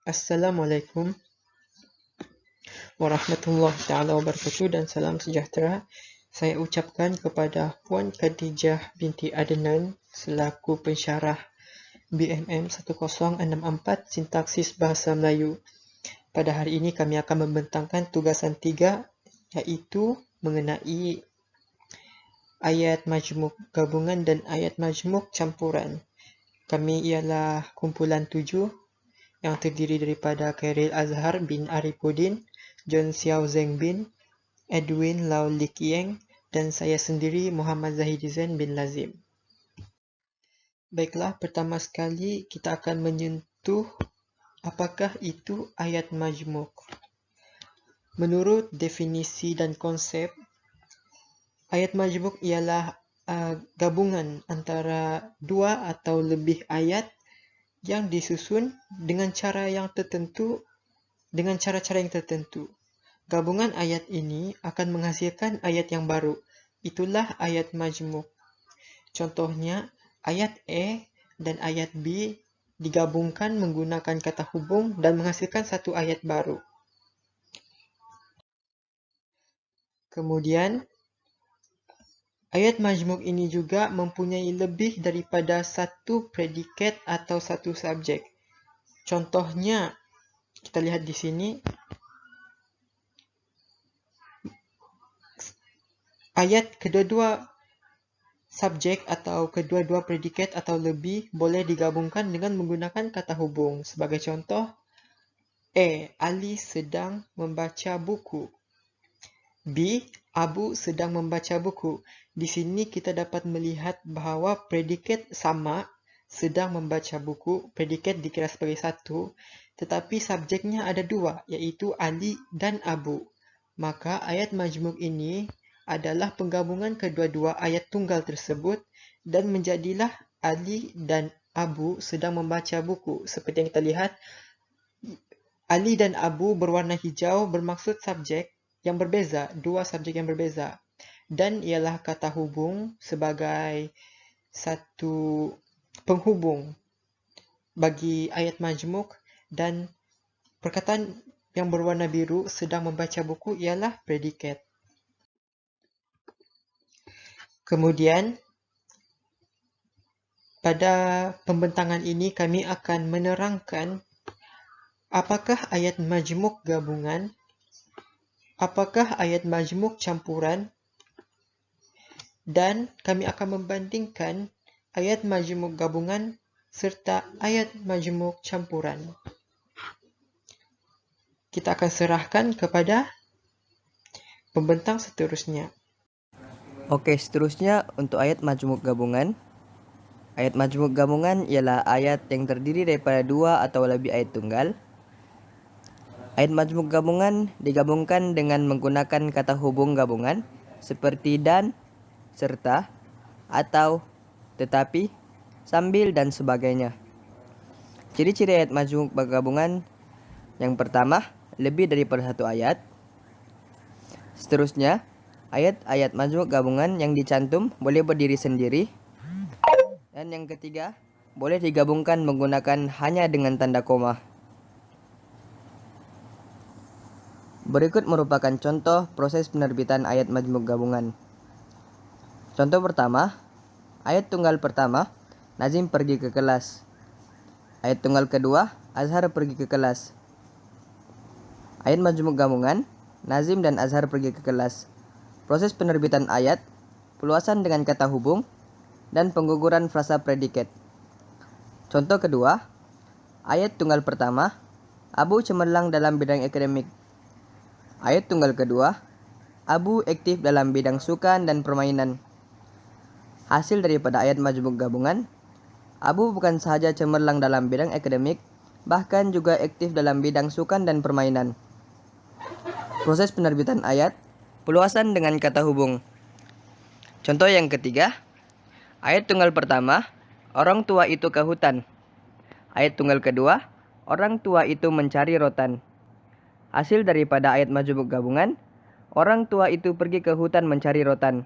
Assalamualaikum warahmatullahi taala wabarakatuh dan salam sejahtera. Saya ucapkan kepada Puan Khadijah binti Adnan selaku pensyarah BMM 1064 Sintaksis Bahasa Melayu. Pada hari ini kami akan membentangkan tugasan 3 iaitu mengenai ayat majmuk gabungan dan ayat majmuk campuran. Kami ialah kumpulan 7 yang terdiri daripada Khairil Azhar bin Arifudin, John Xiao Zeng bin, Edwin Lau Lik Yeng, dan saya sendiri Muhammad Zahidi Zain bin Lazim. Baiklah, pertama sekali kita akan menyentuh apakah itu ayat majmuk. Menurut definisi dan konsep, ayat majmuk ialah gabungan antara dua atau lebih ayat yang disusun dengan cara-cara yang tertentu. Gabungan ayat ini akan menghasilkan ayat yang baru. Itulah ayat majmuk. Contohnya, ayat A dan ayat B digabungkan menggunakan kata hubung dan menghasilkan satu ayat baru. Kemudian, ayat majmuk ini juga mempunyai lebih daripada satu predikat atau satu subjek. Contohnya, kita lihat di sini. Ayat kedua-dua subjek atau kedua-dua predikat atau lebih boleh digabungkan dengan menggunakan kata hubung. Sebagai contoh, A. Ali sedang membaca buku. B. Abu sedang membaca buku. Di sini kita dapat melihat bahawa predikat sama, sedang membaca buku, predikat dikira sebagai satu, tetapi subjeknya ada dua, iaitu Ali dan Abu. Maka ayat majmuk ini adalah penggabungan kedua-dua ayat tunggal tersebut dan menjadilah Ali dan Abu sedang membaca buku. Seperti yang kita lihat, Ali dan Abu berwarna hijau bermaksud subjek yang berbeza, dua subjek yang berbeza. Dan ialah kata hubung sebagai satu penghubung bagi ayat majmuk, dan perkataan yang berwarna biru sedang membaca buku ialah predikat. Kemudian, pada pembentangan ini kami akan menerangkan apakah ayat majmuk gabungan, apakah ayat majmuk campuran, dan kami akan membandingkan ayat majmuk gabungan serta ayat majmuk campuran. Kita akan serahkan kepada pembentang seterusnya. Oke, seterusnya untuk ayat majmuk gabungan. Ayat majmuk gabungan ialah ayat yang terdiri daripada dua atau lebih ayat tunggal. Ayat majmuk gabungan digabungkan dengan menggunakan kata hubung gabungan seperti dan, serta, atau, tetapi, sambil, dan sebagainya. Ciri-ciri ayat majmuk gabungan: yang pertama, lebih daripada satu ayat. Seterusnya, ayat-ayat majmuk gabungan yang dicantum boleh berdiri sendiri. Dan yang ketiga, boleh digabungkan menggunakan hanya dengan tanda koma. Berikut merupakan contoh proses penerbitan ayat majmuk gabungan. Contoh pertama, ayat tunggal pertama, Nazim pergi ke kelas. Ayat tunggal kedua, Azhar pergi ke kelas. Ayat majmuk gabungan, Nazim dan Azhar pergi ke kelas. Proses penerbitan ayat, peluasan dengan kata hubung, dan pengguguran frasa predikat. Contoh kedua, ayat tunggal pertama, Abu cemerlang dalam bidang akademik. Ayat tunggal kedua, Abu aktif dalam bidang sukan dan permainan. Hasil daripada ayat majmuk gabungan, Abu bukan sahaja cemerlang dalam bidang akademik, bahkan juga aktif dalam bidang sukan dan permainan. Proses penerbitan ayat, peluasan dengan kata hubung. Contoh yang ketiga, ayat tunggal pertama, orang tua itu ke hutan. Ayat tunggal kedua, orang tua itu mencari rotan. Hasil daripada ayat majmuk gabungan, orang tua itu pergi ke hutan mencari rotan.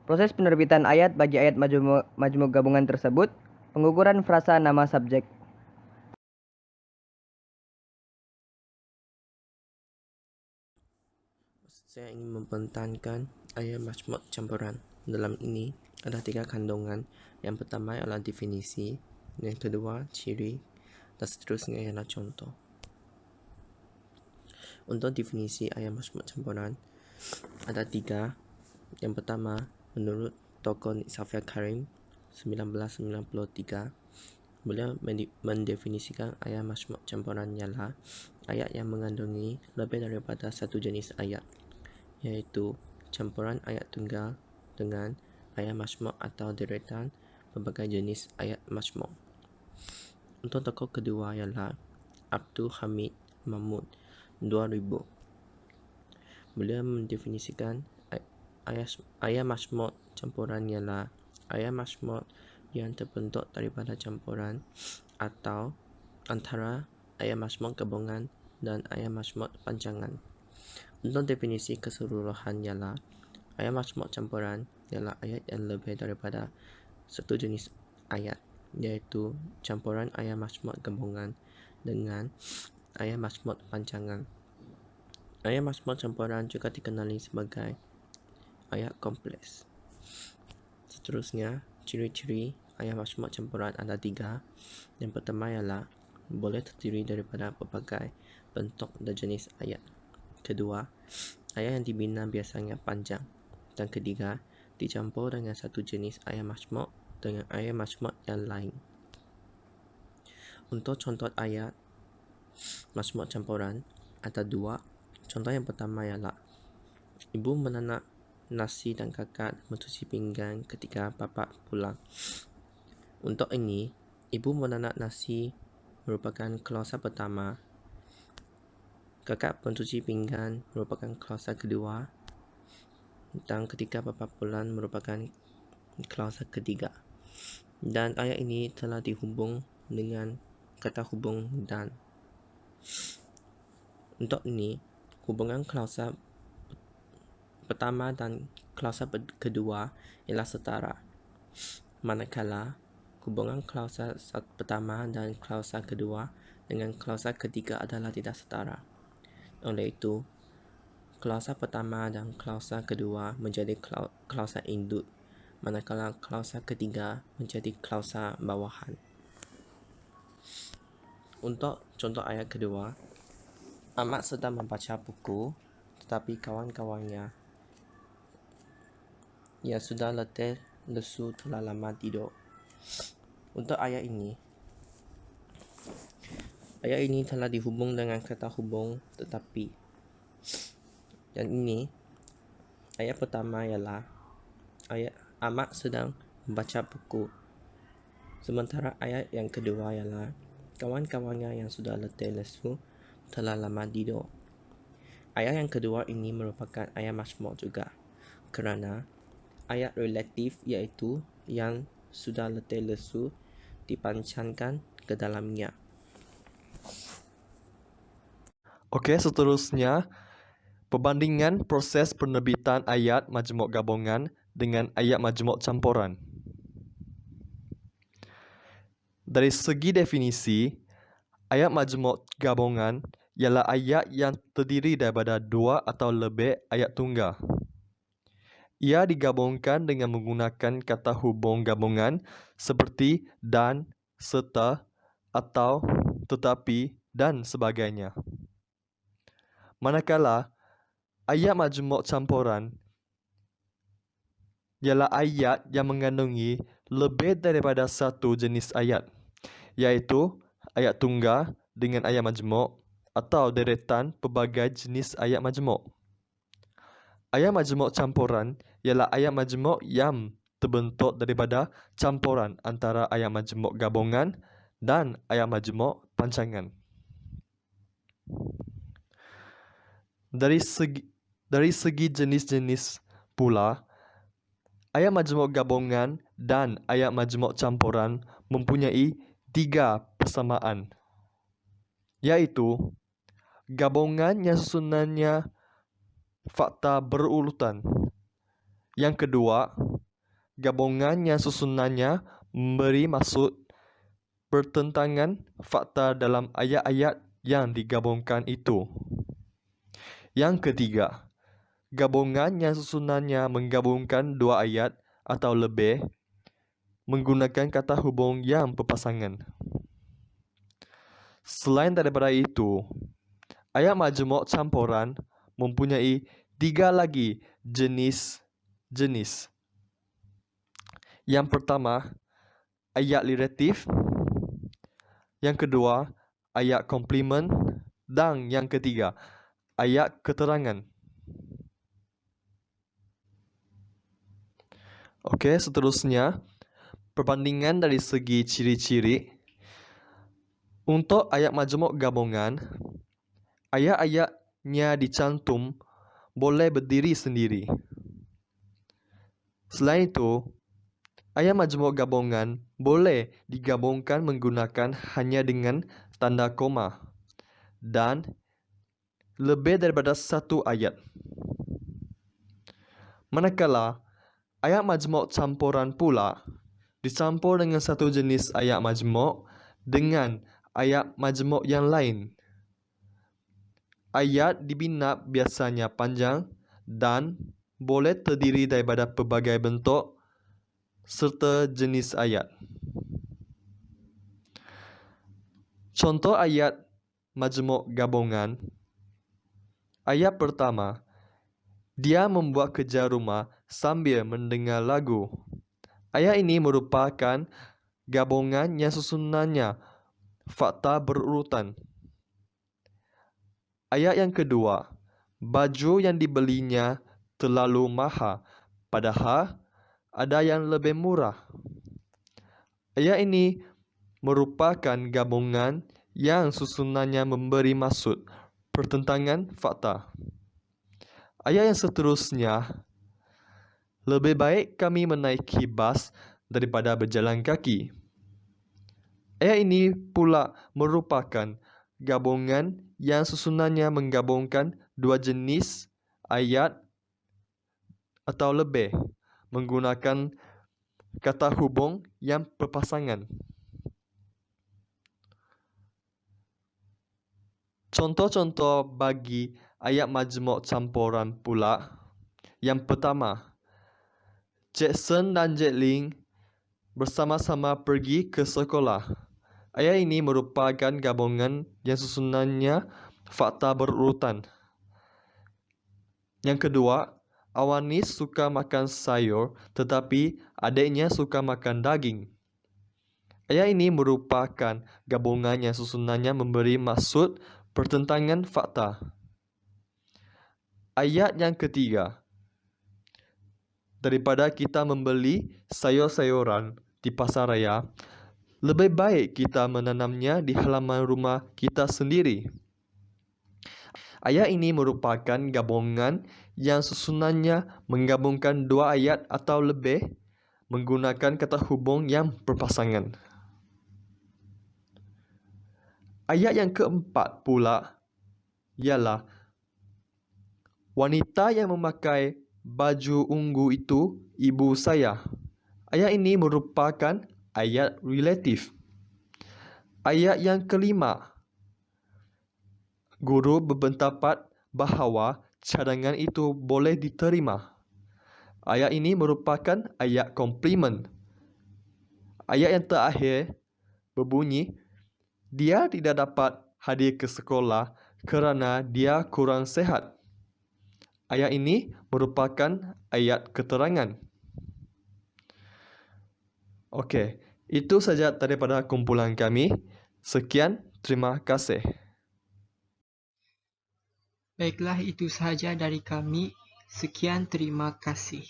Proses penerbitan ayat bagi ayat majmuk gabungan tersebut, pengguguran frasa nama subjek. Saya ingin membentangkan ayat majmuk campuran. Dalam ini ada 3 kandungan. Yang pertama adalah definisi, yang kedua ciri, dan seterusnya ialah contoh. Untuk definisi ayat majmuk campuran ada 3. Yang pertama, menurut tokoh Safia Karim 1993, beliau mendefinisikan ayat majmuk campuran ialah ayat yang mengandungi lebih daripada satu jenis ayat, yaitu campuran ayat tunggal dengan ayat majmuk atau deretan berbagai jenis ayat majmuk. Untuk tokoh kedua ialah Abdul Hamid Mahmud 2000. Beliau mendefinisikan ayat majmuk campuran ialah ayat majmuk yang terbentuk daripada campuran atau antara ayat majmuk gabungan dan ayat majmuk panjangan. Untuk definisi keseluruhan ialah ayat majmuk campuran ialah ayat yang lebih daripada satu jenis ayat, yaitu campuran ayat majmuk gabungan dengan ayat majmuk panjangan. Ayat majmuk campuran juga dikenali sebagai ayat kompleks. Seterusnya, ciri-ciri ayat majmuk campuran ada 3. Yang pertama ialah boleh terdiri daripada berbagai bentuk dan jenis ayat. Kedua, ayat yang dibina biasanya panjang. Dan ketiga, dicampur dengan satu jenis ayat majmuk dengan ayat majmuk yang lain. Untuk contoh ayat majmuk campuran ada 2. Contoh yang pertama ialah ibu menanak nasi dan kakak mencuci pinggan ketika bapa pulang. Untuk ini, ibu menanak nasi merupakan klausa pertama, kakak mencuci pinggan merupakan klausa kedua, dan ketika bapa pulang merupakan klausa ketiga. Dan ayat ini telah dihubung dengan kata hubung dan. Untuk ini, hubungan klausa pertama dan klausa kedua ialah setara, manakala hubungan klausa pertama dan klausa kedua dengan klausa ketiga adalah tidak setara. Oleh itu, klausa pertama dan klausa kedua menjadi klausa induk, manakala klausa ketiga menjadi klausa bawahan. Untuk contoh ayat kedua, Ahmad sedang membaca buku, tetapi kawan-kawannya yang sudah letih lesu telah lama tidur. Untuk ayat ini telah dihubung dengan kata hubung tetapi. Dan ini ayat pertama ialah ayat Ahmad sedang membaca buku, sementara ayat yang kedua ialah kawan-kawannya yang sudah letih lesu telah lama tidur. Ayat yang kedua ini merupakan ayat majmuk juga, kerana ayat relatif iaitu yang sudah letih lesu dipanjangkan ke dalamnya. Okey, seterusnya perbandingan proses penerbitan ayat majmuk gabungan dengan ayat majmuk campuran. Dari segi definisi, ayat majmuk gabungan ialah ayat yang terdiri daripada 2 atau lebih ayat tunggal. Ia digabungkan dengan menggunakan kata hubung gabungan seperti dan, serta, atau, tetapi, dan sebagainya. Manakala ayat majmuk campuran ialah ayat yang mengandungi lebih daripada satu jenis ayat, iaitu ayat tunggal dengan ayat majmuk atau deretan pelbagai jenis ayat majmuk. Ayat majmuk campuran ialah ayat majmuk yang terbentuk daripada campuran antara ayat majmuk gabungan dan ayat majmuk panjangan. Dari segi jenis-jenis pula, ayat majmuk gabungan dan ayat majmuk campuran mempunyai 3 persamaan, iaitu gabungan yang susunannya fakta berurutan. Yang kedua, gabungan yang susunannya memberi maksud pertentangan fakta dalam ayat-ayat yang digabungkan itu. Yang ketiga, gabungan yang susunannya menggabungkan dua ayat atau lebih menggunakan kata hubung yang berpasangan. Selain daripada itu, ayat majmuk campuran mempunyai 3 lagi jenis. Yang pertama, ayat ligatif. Yang kedua, ayat komplement. Dan yang ketiga, ayat keterangan. Okey, seterusnya, perbandingan dari segi ciri-ciri. Untuk ayat majmuk gabungan, ayat-ayatnya dicantum boleh berdiri sendiri. Selain itu, ayat majmuk gabungan boleh digabungkan menggunakan hanya dengan tanda koma dan lebih daripada satu ayat. Manakala ayat majmuk campuran pula dicampur dengan satu jenis ayat majmuk dengan ayat majmuk yang lain. Ayat dibina biasanya panjang dan boleh terdiri daripada pelbagai bentuk serta jenis ayat. Contoh ayat majmuk gabungan. Ayat pertama, dia membuat kerja rumah sambil mendengar lagu. Ayat ini merupakan gabungan yang susunannya fakta berurutan. Ayat yang kedua, baju yang dibelinya terlalu mahal, padahal ada yang lebih murah. Ayat ini merupakan gabungan yang susunannya memberi maksud pertentangan fakta. Ayat yang seterusnya, lebih baik kami menaiki bas daripada berjalan kaki. Ayat ini pula merupakan gabungan yang susunannya menggabungkan dua jenis ayat atau lebih menggunakan kata hubung yang berpasangan. Contoh-contoh bagi ayat majmuk campuran pula. Yang pertama, Jackson dan Jacqueline bersama-sama pergi ke sekolah. Ayat ini merupakan gabungan yang susunannya fakta berurutan. Yang kedua, Awanis suka makan sayur tetapi adiknya suka makan daging. Ayat ini merupakan gabungan yang susunannya memberi maksud pertentangan fakta. Ayat yang ketiga, daripada kita membeli sayur-sayuran di pasar raya, lebih baik kita menanamnya di halaman rumah kita sendiri. Ayat ini merupakan gabungan yang susunannya menggabungkan dua ayat atau lebih menggunakan kata hubung yang berpasangan. Ayat yang keempat pula ialah wanita yang memakai baju ungu itu ibu saya. Ayat ini merupakan ayat relatif. Ayat yang kelima, guru berpendapat bahawa cadangan itu boleh diterima. Ayat ini merupakan ayat komplement. Ayat yang terakhir berbunyi, dia tidak dapat hadir ke sekolah kerana dia kurang sehat. Ayat ini merupakan ayat keterangan. Okey, itu saja daripada kumpulan kami. Sekian, terima kasih. Baiklah, itu sahaja dari kami. Sekian, terima kasih.